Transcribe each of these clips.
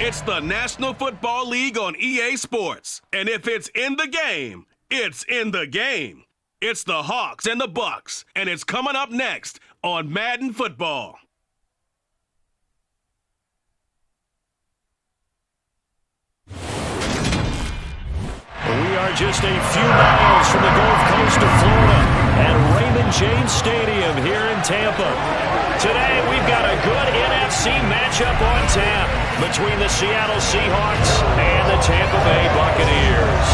It's the National Football League on EA Sports. And if it's in the game, it's in the game. It's the Hawks and the Bucks, and it's coming up next on Madden Football. We are just a few miles from the Gulf Coast of Florida at Raymond James Stadium here in Tampa. Today, we've got a good NFC matchup on tap between the Seattle Seahawks and the Tampa Bay Buccaneers.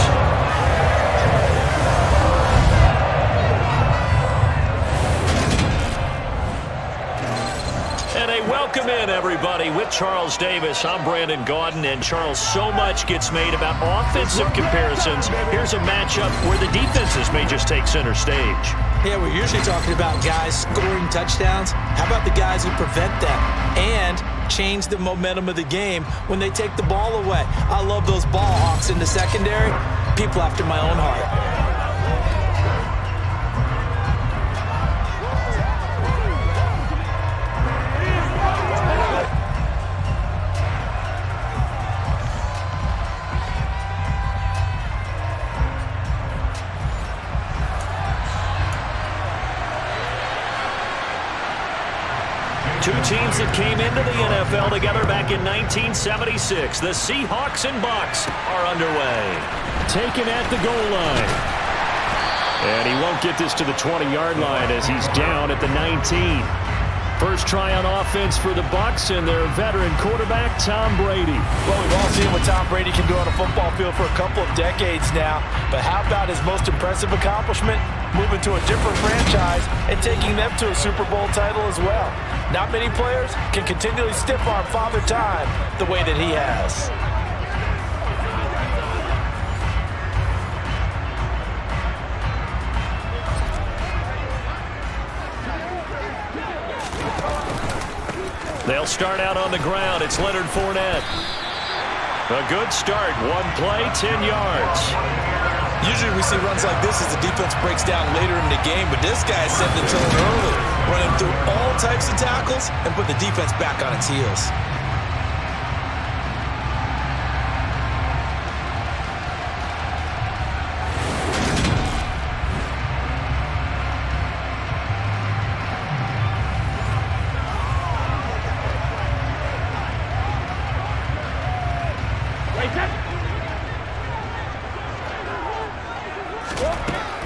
And a welcome in, everybody, with Charles Davis. I'm Brandon Gaudin, and Charles, so much gets made about offensive comparisons. Here's a matchup where the defenses may just take center stage. Yeah, we're usually talking about guys scoring touchdowns. How about the guys who prevent them and change the momentum of the game when they take the ball away? I love those ball hawks in the secondary. People after my own heart. Two teams that came into the NFL together back in 1976. The Seahawks and Bucks are underway. Taken at the goal line. And he won't get this to the 20-yard line as he's down at the 19. First try on offense for the Bucks and their veteran quarterback, Tom Brady. Well, we've all seen what Tom Brady can do on a football field for a couple of decades now. But how about his most impressive accomplishment? Moving to a different franchise and taking them to a Super Bowl title as well. Not many players can continually stiff-arm Father Time the way that he has. They'll start out on the ground. It's Leonard Fournette. A good start. One play, 10 yards. Usually we see runs like this as the defense breaks down later in the game, but this guy set the tone early, running through all types of tackles and put the defense back on its heels.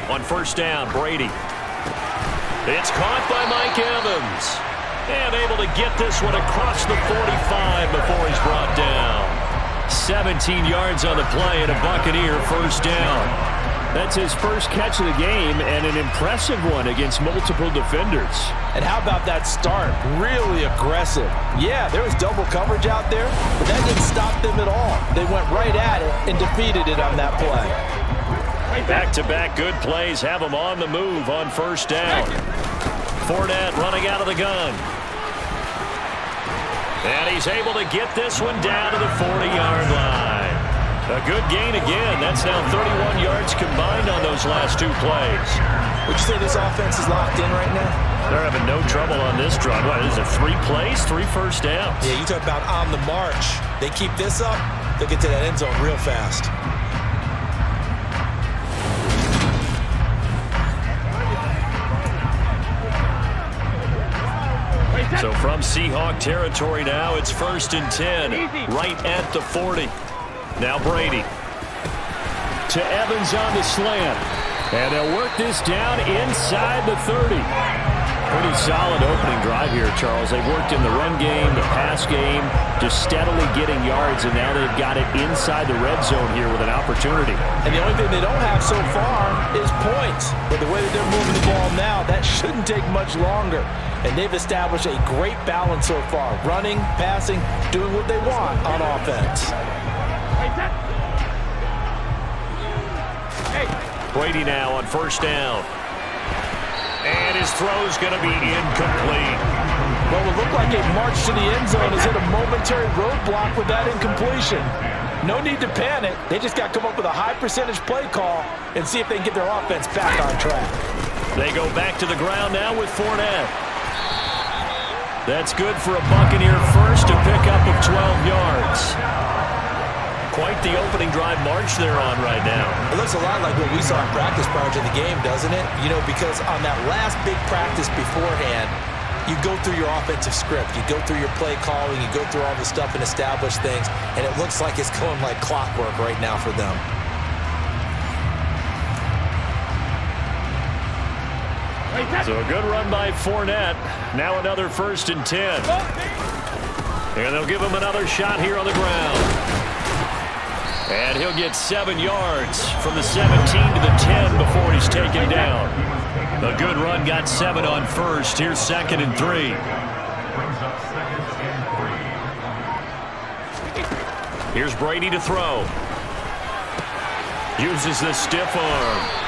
On first down, Brady. It's caught by Mike Evans. And able to get this one across the 45 before he's brought down. 17 yards on the play and a Buccaneer first down. That's his first catch of the game and an impressive one against multiple defenders. And how about that start? Really aggressive. Yeah, there was double coverage out there, but that didn't stop them at all. They went right at it and defeated it on that play. Back-to-back good plays have him on the move on first down. Fournette running out of the gun. And he's able to get this one down to the 40-yard line. A good gain again. That's now 31 yards combined on those last two plays. Would you say this offense is locked in right now? They're having no trouble on this drive. What is it, 3 plays, 3 first downs? Yeah, you talk about on the march. They keep this up, they'll get to that end zone real fast. So from Seahawk territory now, it's 1st and 10, right at the 40. Now Brady to Evans on the slant. And they'll work this down inside the 30. Pretty solid opening drive here, Charles. They've worked in the run game, the pass game, just steadily getting yards, and now they've got it inside the red zone here with an opportunity. And the only thing they don't have so far is points. But the way that they're moving the ball now, that shouldn't take much longer. And they've established a great balance so far. Running, passing, doing what they want on offense. Brady now on first down. And his throw's going to be incomplete. What would look like a march to the end zone is hit a momentary roadblock with that incompletion. No need to panic. They just got to come up with a high percentage play call and see if they can get their offense back on track. They go back to the ground now with Fournette. That's good for a Buccaneer first, a pickup of 12 yards. Quite the opening drive march they're on right now. It looks a lot like what we saw in practice prior to the game, doesn't it? You know, because on that last big practice beforehand, you go through your offensive script, you go through your play calling, you go through all the stuff and establish things, and it looks like it's going like clockwork right now for them. So a good run by Fournette. Now another 1st and 10. And they'll give him another shot here on the ground. And he'll get 7 yards from the 17 to the 10 before he's taken down. A good run, got 7 on 1st. Here's 2nd and 3. Here's Brady to throw. Uses the stiff arm.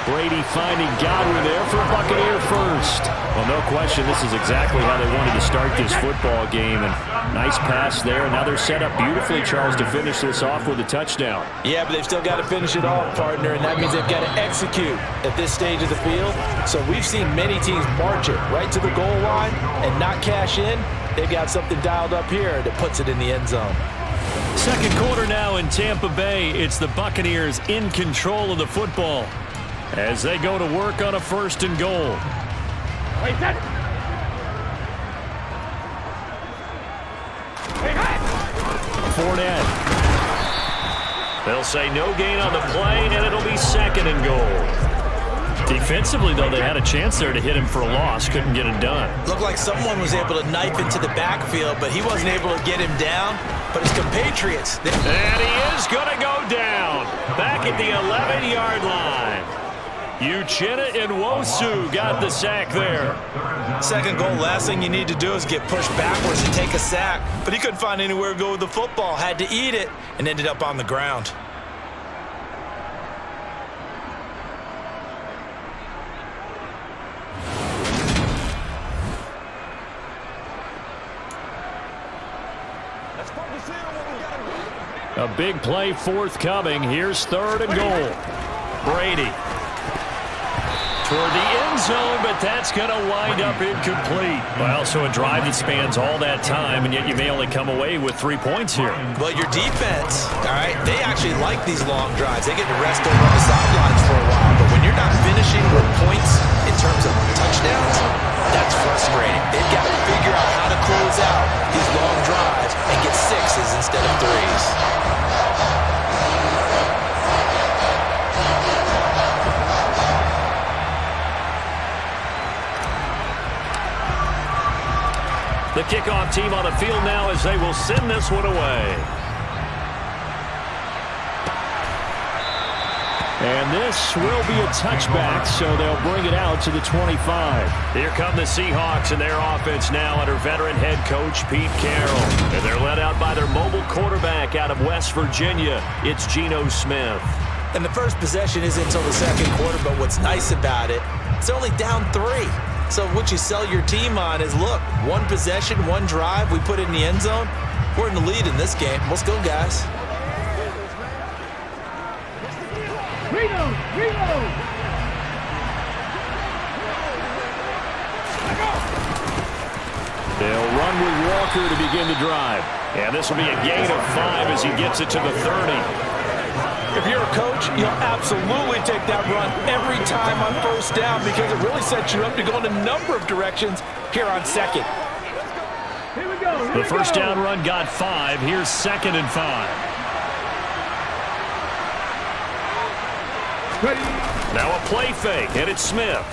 Brady finding Godwin there for Buccaneer first. Well, no question, this is exactly how they wanted to start this football game. And nice pass there. Now they're set up beautifully, Charles, to finish this off with a touchdown. Yeah, but they've still got to finish it off, partner, and that means they've got to execute at this stage of the field. So we've seen many teams march it right to the goal line and not cash in. They've got something dialed up here that puts it in the end zone. Second quarter now in Tampa Bay. It's the Buccaneers in control of the football as they go to work on a 1st and goal. Fournette. They'll say no gain on the play, and it'll be 2nd and goal. Defensively, though, they had a chance there to hit him for a loss. Couldn't get it done. Looked like someone was able to knife into the backfield, but he wasn't able to get him down. But his compatriots... And he is going to go down. Back at the 11-yard line. Uchenna and Nwosu got the sack there. 2nd goal, last thing you need to do is get pushed backwards and take a sack. But he couldn't find anywhere to go with the football, had to eat it, and ended up on the ground. A big play forthcoming. Here's 3rd and goal. Brady. Toward the end zone, but that's going to wind up incomplete. Well, so a drive that spans all that time, and yet you may only come away with 3 points here. Well, your defense, all right, they actually like these long drives. They get to rest over on the sidelines for a while. But when you're not finishing with points in terms of touchdowns, that's frustrating. They've got to figure out how to close out these long drives and get 6s instead of 3s. The kickoff team on the field now as they will send this one away. And this will be a touchback, so they'll bring it out to the 25. Here come the Seahawks and their offense now under veteran head coach Pete Carroll. And they're led out by their mobile quarterback out of West Virginia. It's Geno Smith. And the first possession isn't until the 2nd quarter, but what's nice about it, it's only down 3. So what you sell your team on is, look, 1 possession, 1 drive, we put it in the end zone. We're in the lead in this game. Let's go, guys. They'll run with Walker to begin the drive. And this will be a gain of 5 as he gets it to the 30. If you're a coach, you'll absolutely take that run every time on 1st down because it really sets you up to go in a number of directions here on 2nd. The 1st down run got 5. Here's 2nd and 5. Now a play fake, and it's Smith.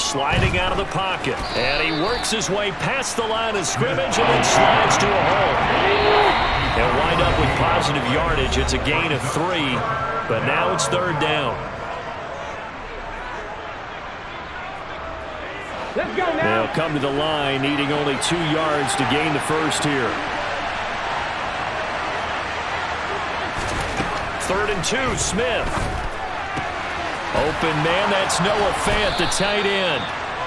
Sliding out of the pocket. And he works his way past the line of scrimmage and then slides to a hole. He'll wind up with positive yardage. It's a gain of 3, but now it's 3rd down. Let's go now. They'll come to the line, needing only 2 yards to gain the first here. 3rd and 2, Smith. Open man, that's Noah Fant, the tight end.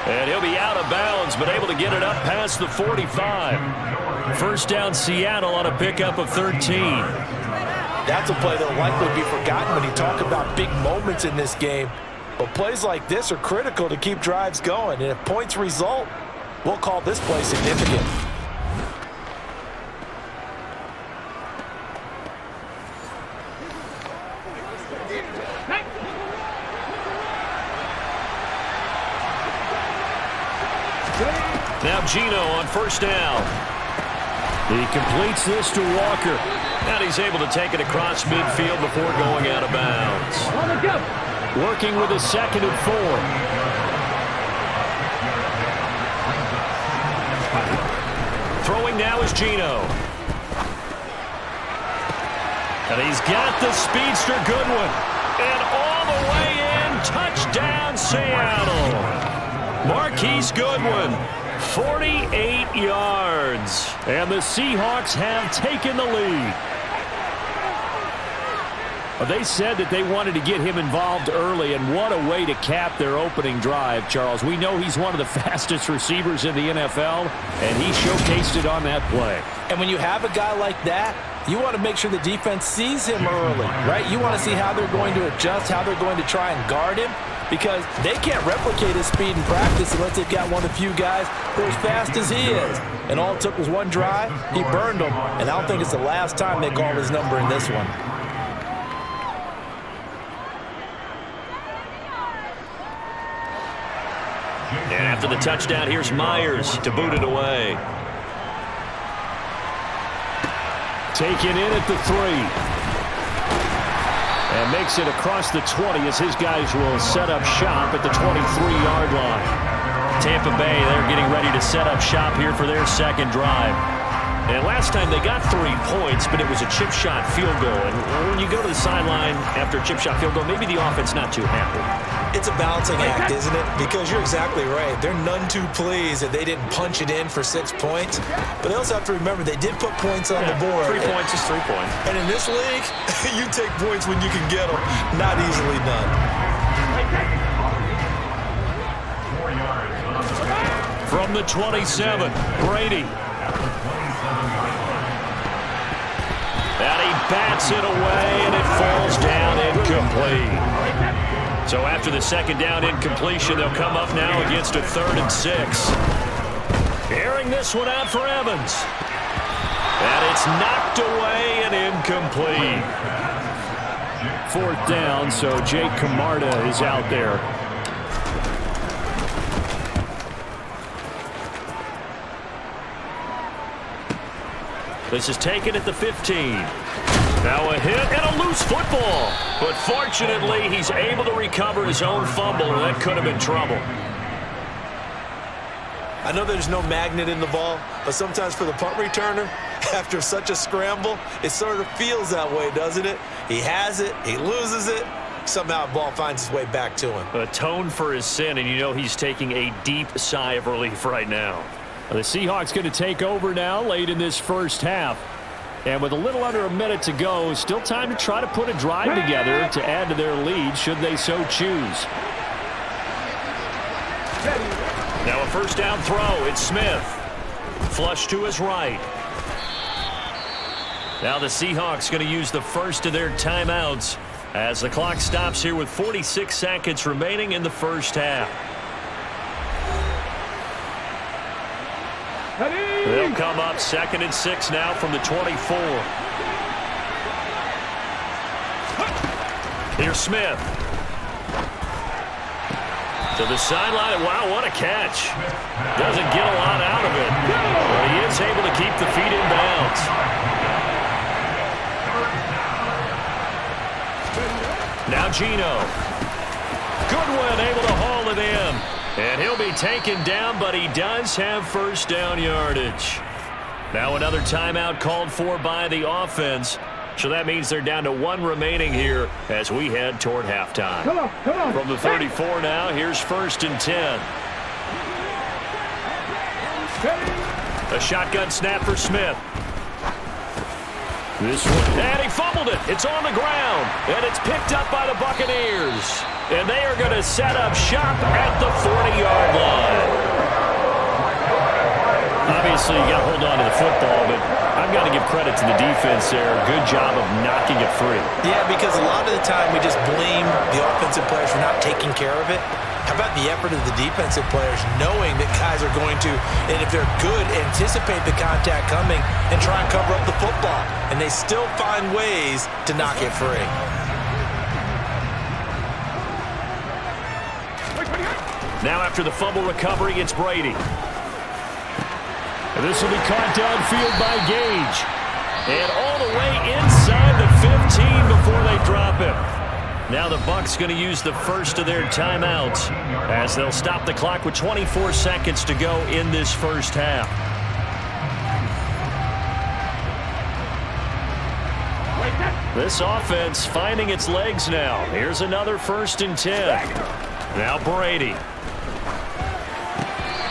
And he'll be out of bounds, but able to get it up past the 45. 1st down, Seattle on a pickup of 13. That's a play that will likely be forgotten when you talk about big moments in this game. But plays like this are critical to keep drives going, and if points result, we'll call this play significant. Now Gino on first down. He completes this to Walker. And he's able to take it across midfield before going out of bounds. Working with a 2nd and 4. Throwing now is Gino. And he's got the speedster Goodwin. And all the way in, touchdown Seattle. Marquise Goodwin, 48 yards. And the Seahawks have taken the lead. They said that they wanted to get him involved early, and what a way to cap their opening drive, Charles. We know he's one of the fastest receivers in the NFL, and he showcased it on that play. And when you have a guy like that, you want to make sure the defense sees him early, right? You want to see how they're going to adjust, how they're going to try and guard him, because they can't replicate his speed in practice unless they've got one of the few guys who are as fast as he is. And all it took was one drive. He burned them, and I don't think it's the last time they call his number in this one. And after the touchdown, here's Myers to boot it away. Taken in at the 3. And makes it across the 20 as his guys will set up shop at the 23-yard line. Tampa Bay, they're getting ready to set up shop here for their 2nd drive. And last time they got 3 points, but it was a chip shot field goal. And when you go to the sideline after a chip shot field goal, maybe the offense not too happy. It's a balancing act, isn't it? Because you're exactly right. They're none too pleased that they didn't punch it in for 6 points. But they also have to remember they did put points on the board. 3 points is 3 points. And in this league, you take points when you can get them. Not easily done. From the 27, Brady. And he bats it away, and it falls down incomplete. So after the 2nd down incompletion, they'll come up now against a 3rd and 6. Airing this one out for Evans. And it's knocked away and incomplete. 4th down, so Jake Camarda is out there. This is taken at the 15. Now a hit and a loose football. But fortunately, he's able to recover his own fumble, or that could have been trouble. I know there's no magnet in the ball, but sometimes for the punt returner, after such a scramble, it sort of feels that way, doesn't it? He has it, he loses it, somehow the ball finds its way back to him. Atone for his sin, and you know he's taking a deep sigh of relief right now. The Seahawks going to take over now late in this first half. And with a little under a minute to go, still time to try to put a drive together to add to their lead should they so choose. Now a 1st down throw. It's Smith. Flush to his right. Now the Seahawks going to use the first of their timeouts as the clock stops here with 46 seconds remaining in the first half. They'll come up 2nd and 6 now from the 24. Here's Smith. To the sideline. Wow, what a catch. Doesn't get a lot out of it. But he is able to keep the feet in bounds. Now Gino. Goodwin able to haul it in. And he'll be taken down, but he does have 1st down yardage. Now another timeout called for by the offense. So that means they're down to 1 remaining here as we head toward halftime. Come on. From the 34 now, here's 1st and 10. A shotgun snap for Smith. This one, and he fumbled it. It's on the ground, and it's picked up by the Buccaneers. And they are going to set up shop at the 40-yard line. I mean, obviously you got to hold on to the football, but I've got to give credit to the defense there. Good job of knocking it free. Yeah, because a lot of the time we just blame the offensive players for not taking care of it. How about the effort of the defensive players knowing that guys are going to, and if they're good, anticipate the contact coming and try and cover up the football. And they still find ways to knock it free. Now after the fumble recovery, it's Brady. And this will be caught downfield by Gage. And all the way inside the 15 before they drop it. Now the Bucs going to use the first of their timeouts as they'll stop the clock with 24 seconds to go in this first half. This offense finding its legs now. Here's another 1st and 10. Now Brady.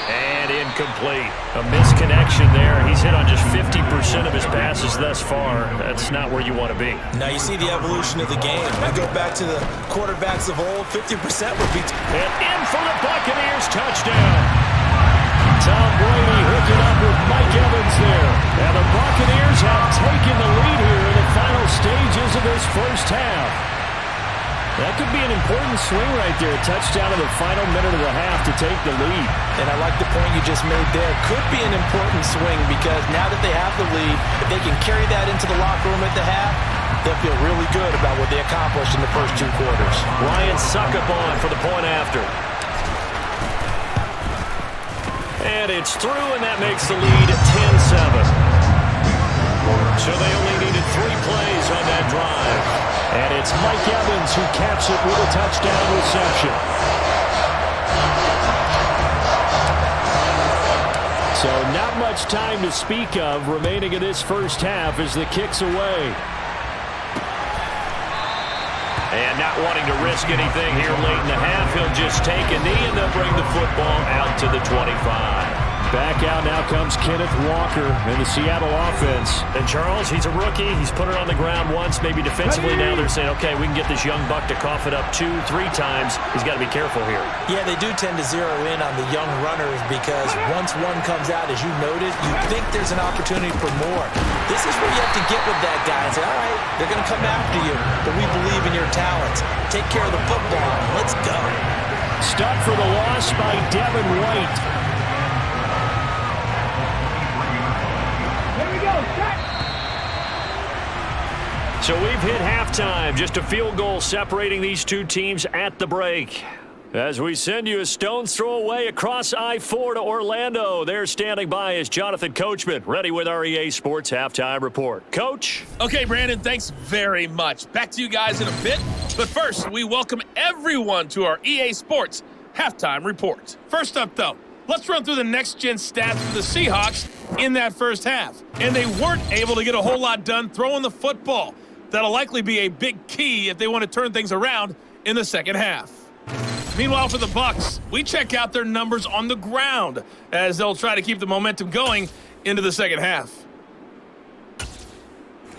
And incomplete. A misconnection there. He's hit on just 50% of his passes thus far. That's not where you want to be. Now you see the evolution of the game. We go back to the quarterbacks of old. 50% would be... And in for the Buccaneers touchdown. Tom Brady hooking up with Mike Evans there. And the Buccaneers have taken the lead here in the final stages of this first half. That could be an important swing right there. A touchdown in the final minute of the half to take the lead. And I like the point you just made there. Could be an important swing because now that they have the lead, if they can carry that into the locker room at the half, they'll feel really good about what they accomplished in the first 2 quarters. Ryan Suckup on for the point after. And it's through, and that makes the lead 10-7. So they only needed 3 plays on that drive. And it's Mike Evans who caps it with a touchdown reception. So not much time to speak of remaining in this first half as the kick's away. And not wanting to risk anything here late in the half, he'll just take a knee and they'll bring the football out to the 25. Back out now comes Kenneth Walker in the Seattle offense. And Charles, he's a rookie. He's put it on the ground once, maybe defensively. Now they're saying, okay, we can get this young buck to cough it up 2-3 times. He's got to be careful here. Yeah, they do tend to zero in on the young runners because once one comes out, as you noted, you think there's an opportunity for more. This is where you have to get with that guy and say, all right, they're going to come after you, but we believe in your talents. Take care of the football. Let's go. Stop for the loss by Devin White. So we've hit halftime. Just a field goal separating these 2 teams at the break. As we send you a stone's throw away across I-4 to Orlando. There standing by is Jonathan Coachman, ready with our EA Sports Halftime Report. Coach? Okay, Brandon, thanks very much. Back to you guys in a bit. But first, we welcome everyone to our EA Sports Halftime Report. First up, though, let's run through the next-gen stats for the Seahawks in that first half. And they weren't able to get a whole lot done throwing the football. That'll likely be a big key if they want to turn things around in the second half. Meanwhile, for the Bucs, we check out their numbers on the ground as they'll try to keep the momentum going into the second half.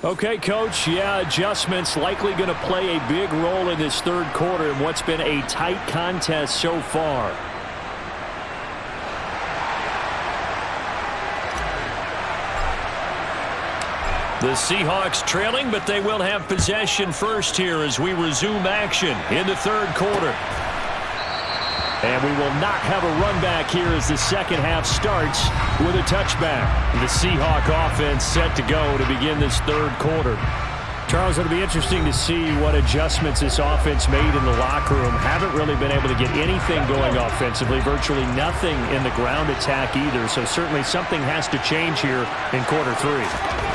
Okay, Coach. Yeah, adjustments likely going to play a big role in this third quarter in what's been a tight contest so far. The Seahawks trailing, but they will have possession first here as we resume action in the third quarter. And we will not have a run back here as the second half starts with a touchback. The Seahawk offense set to go to begin this third quarter. Charles, it'll be interesting to see what adjustments this offense made in the locker room. Haven't really been able to get anything going offensively, virtually nothing in the ground attack either. So certainly something has to change here in quarter 3.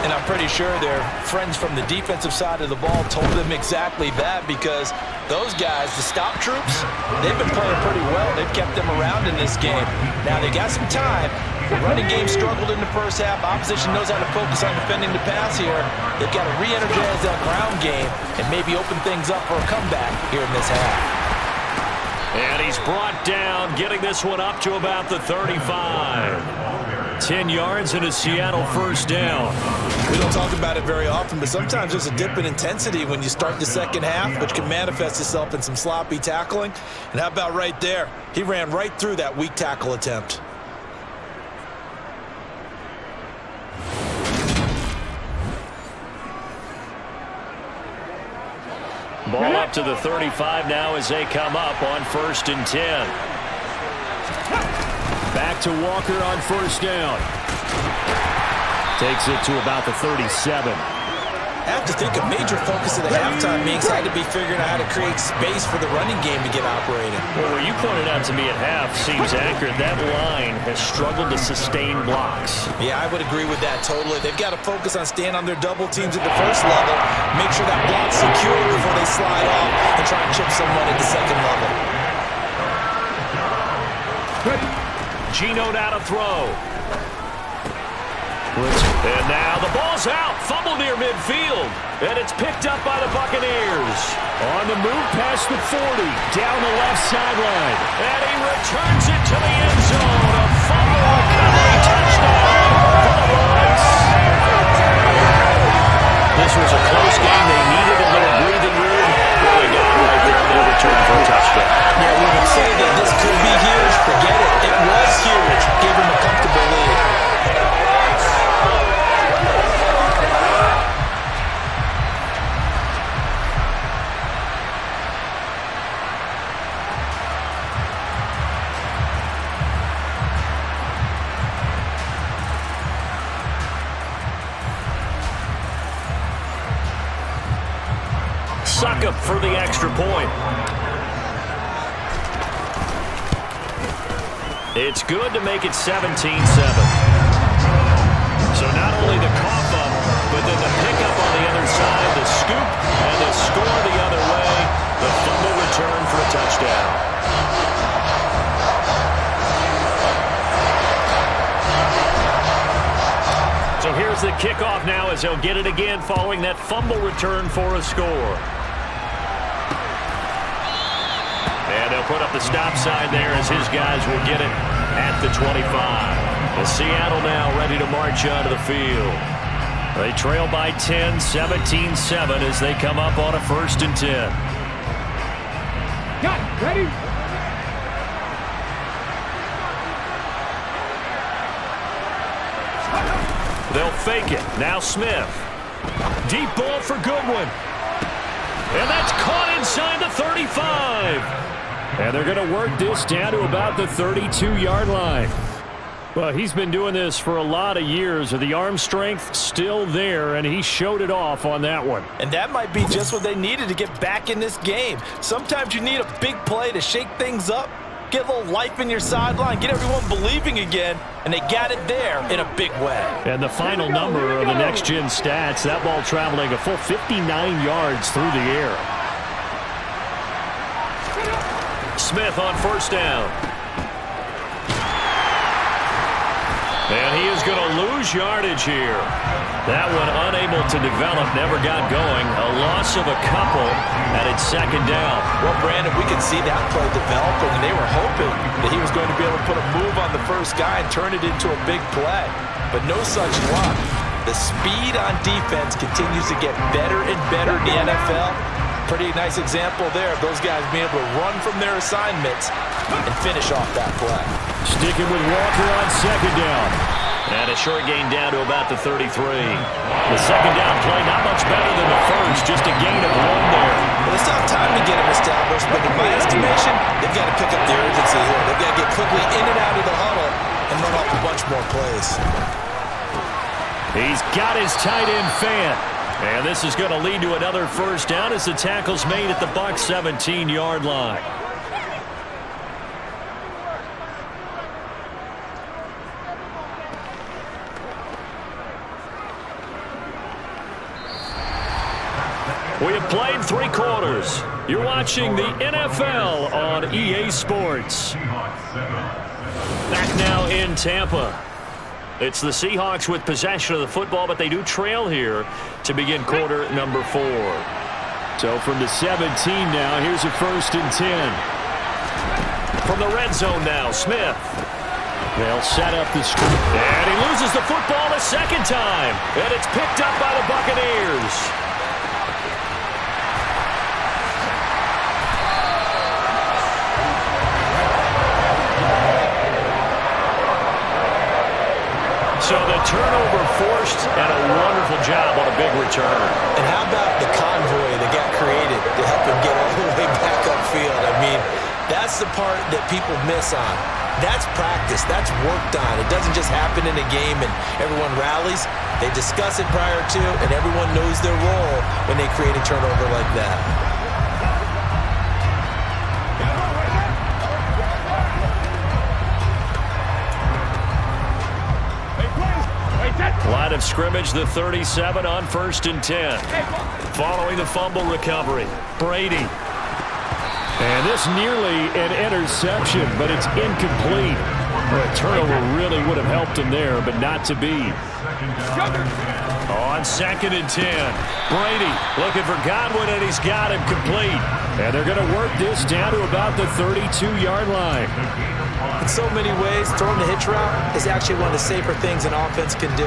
And I'm pretty sure their friends from the defensive side of the ball told them exactly that because those guys, the stop troops, they've been playing pretty well. They've kept them around in this game. Now they got some time. The running game struggled in the first half. Opposition knows how to focus on defending the pass here. They've got to re-energize that ground game and maybe open things up for a comeback here in this half. And he's brought down, getting this one up to about the 35. 10 yards and a Seattle first down. We don't talk about it very often, but sometimes there's a dip in intensity when you start the second half, which can manifest itself in some sloppy tackling. And how about right there? He ran right through that weak tackle attempt. Ball up to the 35 now as they come up on 1st and 10. Back to Walker on 1st down. Takes it to about the 37. I have to think a major focus of the halftime meetings had to be figuring out how to create space for the running game to get operating. Well, what you pointed out to me at half seems accurate. That line has struggled to sustain blocks. Yeah, I would agree with that totally. They've got to focus on staying on their double teams at the first level, make sure that block's secure before they slide off and try and chip someone at the second level. Geno now to throw. And now the ball's out. Fumble near midfield. And it's picked up by the Buccaneers. On the move past the 40. Down the left sideline. And he returns it to the end zone. A fumble recovery touchdown for the Bucs. This was a close game. They needed a little breathing room. Well, they got it right there on their return for a touchdown. Yeah, we would say that this could be huge. Forget it. It was huge. Gave him a comfortable lead. Suck up for the extra point. It's good to make it 17-7. So not only the cough up, but then the pickup on the other side, the scoop, and the score the other way. The fumble return for a touchdown. So here's the kickoff now as they'll get it again following that fumble return for a score. And they'll put up the stop sign there as his guys will get it at the 25. The Seattle now ready to march onto the field. They trail by 10, 17-7 as they come up on a 1st and 10. Got ready. They'll fake it. Now Smith. Deep ball for Goodwin. And that's caught inside the 35. And they're going to work this down to about the 32-yard line. Well, he's been doing this for a lot of years. The arm strength still there, and he showed it off on that one. And that might be just what they needed to get back in this game. Sometimes you need a big play to shake things up, get a little life in your sideline, get everyone believing again, and they got it there in a big way. And the final number of the next-gen stats, that ball traveling a full 59 yards through the air. Smith on 1st down. And he is going to lose yardage here. That one unable to develop, never got going. A loss of a couple at its 2nd down. Well, Brandon, we could see that play developing, and they were hoping that he was going to be able to put a move on the first guy and turn it into a big play. But no such luck. The speed on defense continues to get better and better in the NFL. Pretty nice example there of those guys being able to run from their assignments and finish off that play. Sticking with Walker on 2nd down. And a short gain down to about the 33. The 2nd down play not much better than the first, just a gain of 1 there. Well, they still have time to get him established, but in my estimation, they've got to pick up the urgency here. They've got to get quickly in and out of the huddle and run off a bunch more plays. He's got his tight end fan. And this is going to lead to another 1st down as the tackle's made at the Bucs 17-yard line. We have played 3 quarters. You're watching the NFL on EA Sports. Back now in Tampa. It's the Seahawks with possession of the football, but they do trail here to begin quarter number 4. So from the 17 now, here's a 1st and 10. From the red zone now, Smith. They'll set up the screen. And he loses the football the 2nd time. And it's picked up by the Buccaneers. So the turnover forced, and a wonderful job on a big return. And how about the convoy that got created to help him get all the way back upfield? I mean, that's the part that people miss on. That's practice. That's worked on. It doesn't just happen in a game and everyone rallies. They discuss it prior to, and everyone knows their role when they create a turnover like that. Line of scrimmage, the 37 on 1st and 10. Following the fumble recovery, Brady. And this nearly an interception, but it's incomplete. Well, a turnover really would have helped him there, but not to be. On 2nd and 10, Brady looking for Godwin, and he's got him complete. And they're going to work this down to about the 32-yard line. In so many ways, throwing the hitch route is actually one of the safer things an offense can do.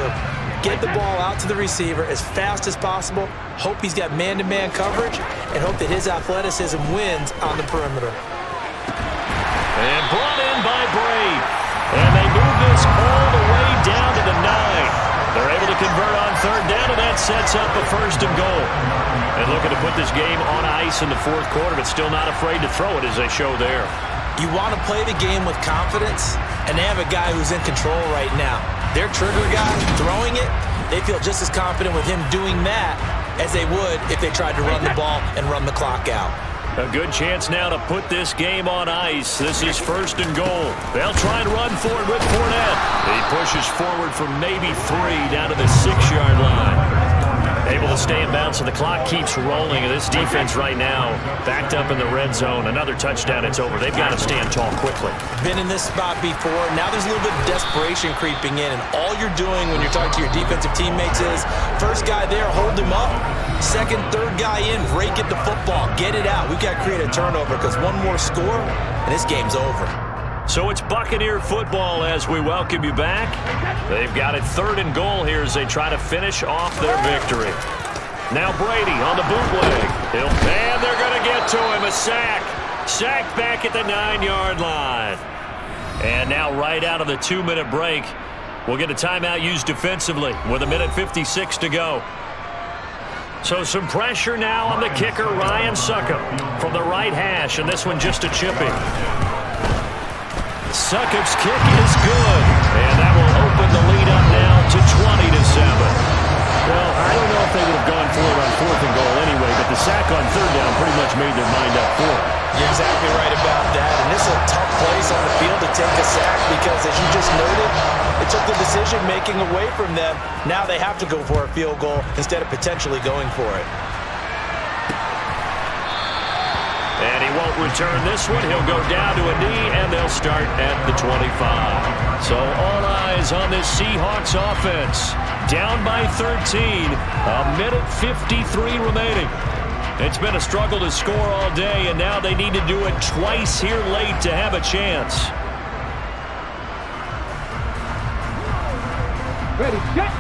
Get the ball out to the receiver as fast as possible, hope he's got man-to-man coverage, and hope that his athleticism wins on the perimeter. And brought in by Brady. And they move this all the way down to the 9. They're able to convert on 3rd down, and that sets up a 1st and goal. And looking to put this game on ice in the 4th quarter, but still not afraid to throw it as they show there. You want to play the game with confidence, and they have a guy who's in control right now. Their trigger guy throwing it, they feel just as confident with him doing that as they would if they tried to run the ball and run the clock out. A good chance now to put this game on ice. This is 1st and goal. They'll try and run for it with Fournette. He pushes forward for maybe 3 down to the 6-yard line. Able to stay in bounds, so the clock keeps rolling. And this defense right now backed up in the red zone. Another touchdown, it's over. They've got to stand tall quickly. Been in this spot before. Now there's a little bit of desperation creeping in. And all you're doing when you're talking to your defensive teammates is, first guy there, hold him up. Second, third guy in, rake at the football. Get it out. We've got to create a turnover because one more score, and this game's over. So it's Buccaneer football as we welcome you back. They've got it 3rd and goal here as they try to finish off their victory. Now Brady on the bootleg. And they're going to get to him. A sack. Sack back at the 9-yard line. And now right out of the 2-minute break, we'll get a timeout used defensively with 1:56 to go. So some pressure now on the kicker, Ryan Succop, from the right hash, and this one just a chipping. Succop's kick is good, and that will open the lead up now to 20-7. Well, I don't know if they would have gone for it on 4th and goal anyway, but the sack on 3rd down pretty much made their mind up for it. You're exactly right about that, and this is a tough place on the field to take a sack because, as you just noted, it took the decision-making away from them. Now they have to go for a field goal instead of potentially going for it. And he won't return this one. He'll go down to a knee, and they'll start at the 25. So all eyes on this Seahawks offense. Down by 13, 1:53 remaining. It's been a struggle to score all day, and now they need to do it twice here late to have a chance. Ready, get!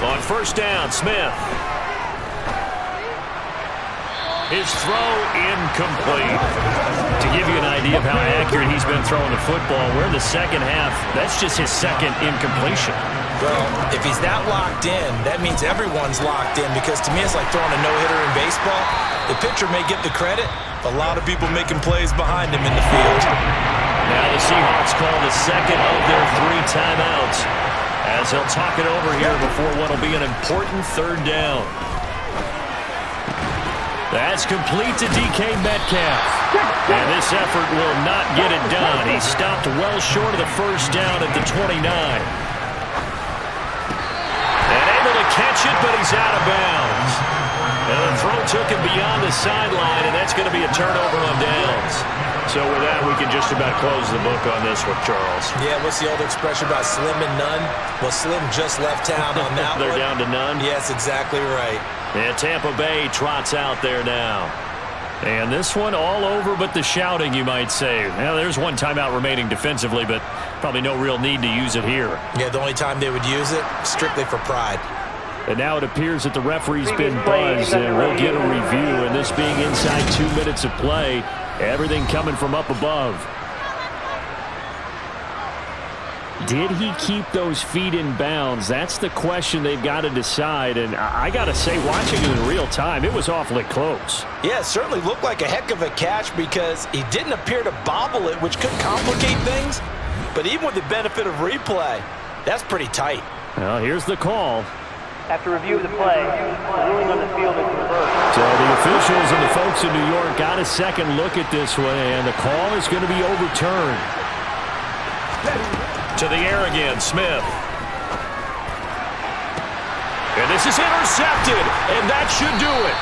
On 1st down, Smith. His throw incomplete. To give you an idea of how accurate he's been throwing the football, we're in the 2nd half. That's just his 2nd incompletion. Well, if he's that locked in, that means everyone's locked in because to me it's like throwing a no-hitter in baseball. The pitcher may get the credit, but a lot of people making plays behind him in the field. Now the Seahawks call the 2nd of their 3 timeouts as they'll talk it over here before what will be an important 3rd down. That's complete to DK Metcalf. And this effort will not get it done. He stopped well short of the 1st down at the 29. And able to catch it, but he's out of bounds. And the throw took him beyond the sideline, and that's going to be a turnover on downs. So with that, we can just about close the book on this one, Charles. Yeah, what's the old expression about slim and none? Well, Slim just left town on that They're one. down to none? Yes, exactly right. And Tampa Bay trots out there now. And this one all over but the shouting, you might say. Well, there's one timeout remaining defensively, but probably no real need to use it here. Yeah, the only time they would use it, strictly for pride. And now it appears that the referee's been buzzed, and we'll get a review. And this being inside 2 minutes of play, everything coming from up above. Did he keep those feet in bounds? That's the question they've got to decide. And I got to say, watching it in real time, it was awfully close. Yeah, it certainly looked like a heck of a catch because he didn't appear to bobble it, which could complicate things. But even with the benefit of replay, that's pretty tight. Well, here's the call. After review of the play, the ruling on the field is reversed. So the officials and the folks in New York got a second look at this one, and the call is going to be overturned. To the air again, Smith. And this is intercepted, and that should do it.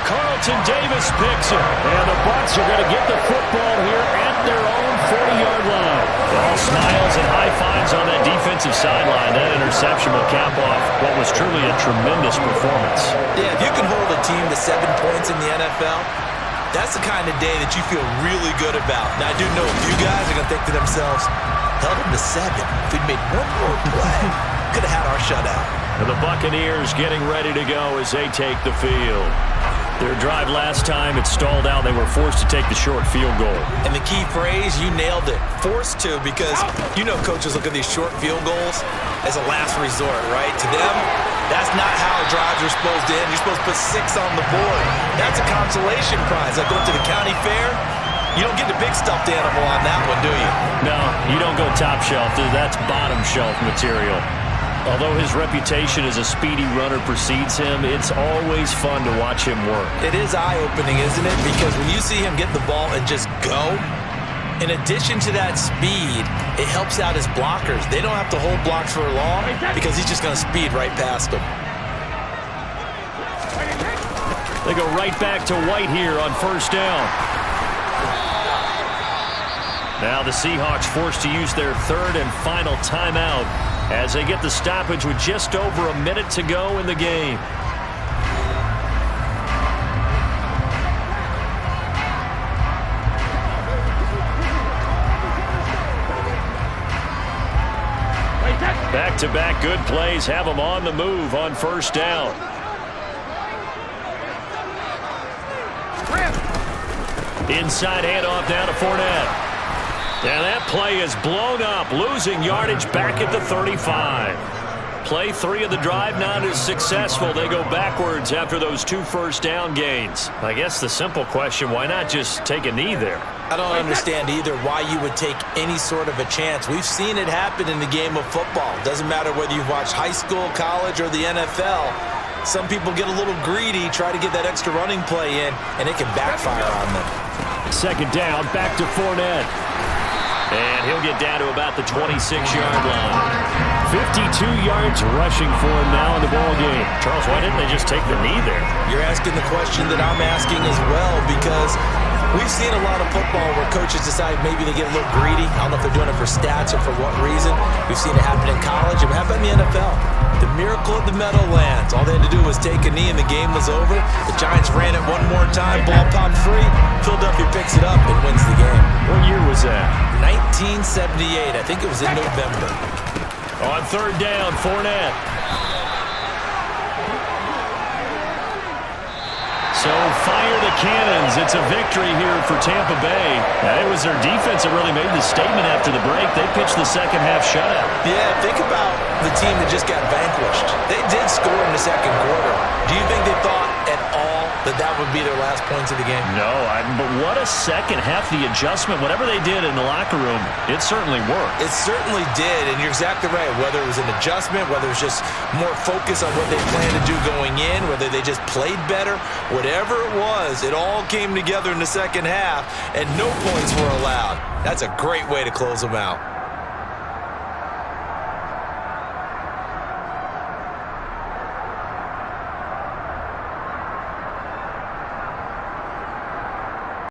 Carlton Davis picks it, and the Bucs are going to get the football here at their own 40-yard line. All smiles and high fives on that defensive sideline. That interception will cap off what was truly a tremendous performance. Yeah, if you can hold a team to 7 points in the NFL, that's the kind of day that you feel really good about. Now, I do know a few guys are going to think to themselves, held them to 7. If we'd made one more play, could have had our shutout. And the Buccaneers getting ready to go as they take the field. Their drive last time, it stalled out. They were forced to take the short field goal. And the key phrase, you nailed it. Forced to, because you know coaches look at these short field goals as a last resort, right? To them, that's not how drives are supposed to end. You're supposed to put 6 on the board. That's a consolation prize. Like going to the county fair, you don't get the big stuffed animal on that one, do you? No, you don't go top shelf. That's bottom shelf material. Although his reputation as a speedy runner precedes him, it's always fun to watch him work. It is eye-opening, isn't it? Because when you see him get the ball and just go, in addition to that speed, it helps out his blockers. They don't have to hold blocks for long because he's just going to speed right past them. They go right back to White here on first down. Now the Seahawks forced to use their third and final timeout as they get the stoppage with just over a minute to go in the game. Back-to-back good plays have them on the move on first down. Inside handoff down to Fournette. And that play is blown up, losing yardage back at the 35. Play 3 of the drive not as successful. They go backwards after those 2 first down gains. I guess the simple question, why not just take a knee there? I don't understand either why you would take any sort of a chance. We've seen it happen in the game of football. Doesn't matter whether you've watched high school, college, or the NFL. Some people get a little greedy, try to get that extra running play in, and it can backfire on them. Second down, back to Fournette. And he'll get down to about the 26-yard line. 52 yards rushing for him now in the ball game. Charles, why didn't they just take the knee there? You're asking the question that I'm asking as well, because we've seen a lot of football where coaches decide maybe they get a little greedy. I don't know if they're doing it for stats or for what reason. We've seen it happen in college. It happened in the NFL. The miracle of the Meadowlands. All they had to do was take a knee and the game was over. The Giants ran it one more time. Ball popped free. Philadelphia picks it up and wins the game. What year was that? 1978. I think it was in November. On third down, Fournette. So fire the cannons. It's a victory here for Tampa Bay. It was their defense that really made the statement after the break. They pitched the second half shutout. Yeah, think about the team that just got vanquished. They did score in the second quarter. Do you think they thought at all that that would be their last points of the game? No, but what a second half. The adjustment, whatever they did in the locker room, it certainly worked. It certainly did, and you're exactly right. Whether it was an adjustment, whether it was just more focus on what they planned to do going in, whether they just played better, whatever it was, it all came together in the second half, and no points were allowed. That's a great way to close them out.